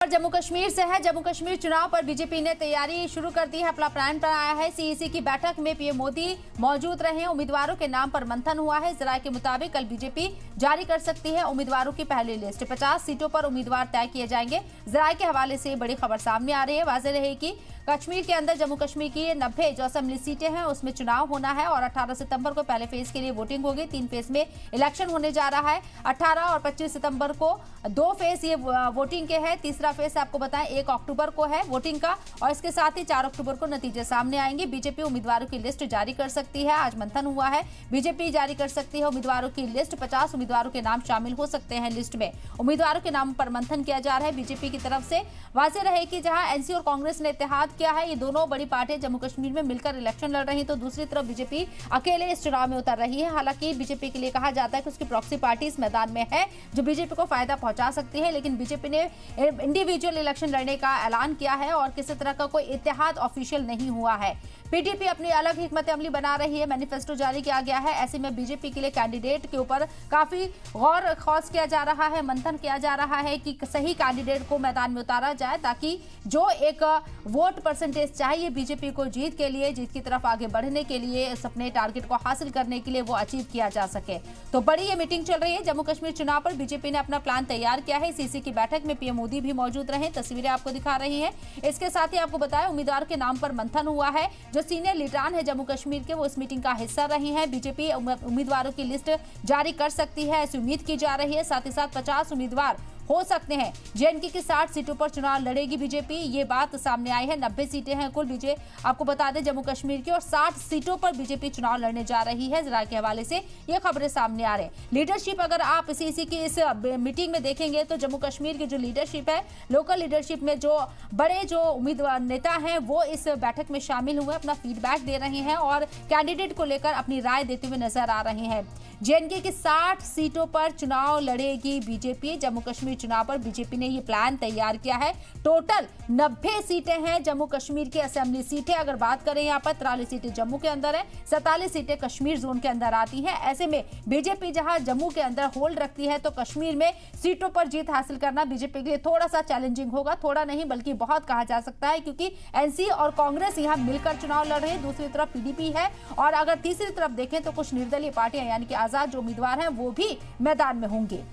जम्मू कश्मीर से है। जम्मू कश्मीर चुनाव पर बीजेपी ने तैयारी शुरू कर दी है, अपना प्लान बनाया है। सीईसी की बैठक में पीएम मोदी मौजूद रहे। उम्मीदवारों के नाम पर मंथन हुआ है। जराये के मुताबिक कल बीजेपी जारी कर सकती है उम्मीदवारों की पहली लिस्ट। 50 सीटों पर उम्मीदवार तय किए जाएंगे। जराये के हवाले से बड़ी खबर सामने आ रही है। वाज़ेह रहे कि कश्मीर के अंदर जम्मू कश्मीर की 90 जो असेंबली सीटें हैं उसमें चुनाव होना है और 18 सितंबर को पहले फेज के लिए वोटिंग होगी। 3 फेज में इलेक्शन होने जा रहा है। 18 और 25 सितंबर को 2 फेज ये वोटिंग के हैं। तीसरा फेज आपको बताएं 1 अक्टूबर को है वोटिंग का और इसके साथ ही 4 अक्टूबर को नतीजे सामने आएंगे। बीजेपी उम्मीदवारों की लिस्ट जारी कर सकती है। आज मंथन हुआ है। बीजेपी जारी कर सकती है उम्मीदवारों की लिस्ट। 50 उम्मीदवारों के नाम शामिल हो सकते हैं लिस्ट में। उम्मीदवारों के नाम पर मंथन किया जा रहा है बीजेपी की तरफ से। वाज़ेह रहे कि जहां एनसी और कांग्रेस ने इत्तेहाद किया है, ये दोनों बड़ी पार्टियां जम्मू कश्मीर में मिलकर इलेक्शन लड़ रही, तो दूसरी तरफ बीजेपी अकेले इस चुनाव में उतर रही है। हालांकि बीजेपी के लिए कहा जाता है कि उसकी प्रॉक्सी पार्टी इस मैदान में है जो बीजेपी को फायदा पहुंचा सकती है, लेकिन बीजेपी ने इंडिविजुअल इलेक्शन लड़ने का ऐलान किया है और किसी तरह का कोई इत्तेहाद ऑफिशियल नहीं हुआ है। पीडीपी अपनी अलग हिकमत अमली बना रही है। मैनिफेस्टो जारी किया गया है। ऐसे में बीजेपी के लिए कैंडिडेट के ऊपर काफी गौर खौस किया जा रहा है, मंथन किया जा रहा है कि सही कैंडिडेट को मैदान में उतारा जाए ताकि जो एक वोट परसेंटेज चाहिए बीजेपी को जीत के लिए, जीत की तरफ आगे बढ़ने के लिए, इस अपने टारगेट को हासिल करने के लिए वो अचीव किया जा सके। तो बड़ी ये मीटिंग चल रही है। जम्मू कश्मीर चुनाव पर बीजेपी ने अपना प्लान तैयार किया है। सीसी की बैठक में पीएम मोदी भी मौजूद रहे, तस्वीरें आपको दिखा रही है। इसके साथ ही आपको बताया उम्मीदवार के नाम पर मंथन हुआ है। जो सीनियर लीडरान है जम्मू कश्मीर के, वो इस मीटिंग का हिस्सा रही हैं। बीजेपी उम्मीदवारों की लिस्ट जारी कर सकती है, ऐसी उम्मीद की जा रही है। साथ ही साथ 50 उम्मीदवार हो सकते हैं। जेएनके की 60 सीटों पर चुनाव लड़ेगी बीजेपी, ये बात सामने आई है। 90 सीटें हैं कुल आपको बता दें जम्मू कश्मीर की, और 60 सीटों पर बीजेपी चुनाव लड़ने जा रही है। जरा के हवाले से ये खबरें सामने आ रही हैं। लीडरशिप अगर आप सीसी की इस मीटिंग में देखेंगे तो जम्मू कश्मीर की जो लीडरशिप है, लोकल लीडरशिप में जो बड़े जो उम्मीदवार नेता हैं वो इस बैठक में शामिल हुए, अपना फीडबैक दे रहे हैं और कैंडिडेट को लेकर अपनी राय देते हुए नजर आ रहे हैं। जेएनके की 60 सीटों पर चुनाव लड़ेगी बीजेपी। जम्मू कश्मीर चुनाव पर बीजेपी ने ये प्लान तैयार किया है। टोटल 90 सीटें हैं जम्मू कश्मीर की असेंबली सीटें। अगर बात करें यहाँ पर 43 सीटें जम्मू के अंदर है, 47 सीटें कश्मीर जोन के अंदर आती हैं। ऐसे में बीजेपी जहां जम्मू के अंदर होल्ड रखती है तो कश्मीर में सीटों पर जीत हासिल करना बीजेपी के लिए थोड़ा सा चैलेंजिंग होगा। थोड़ा नहीं बल्कि बहुत कहा जा सकता है, क्योंकि एनसी और कांग्रेस यहाँ मिलकर चुनाव लड़ रही है, दूसरी तरफ पीडीपी है और अगर तीसरी तरफ देखें तो कुछ निर्दलीय पार्टियां यानी कि आजाद जो उम्मीदवार हैं वो भी मैदान में होंगे।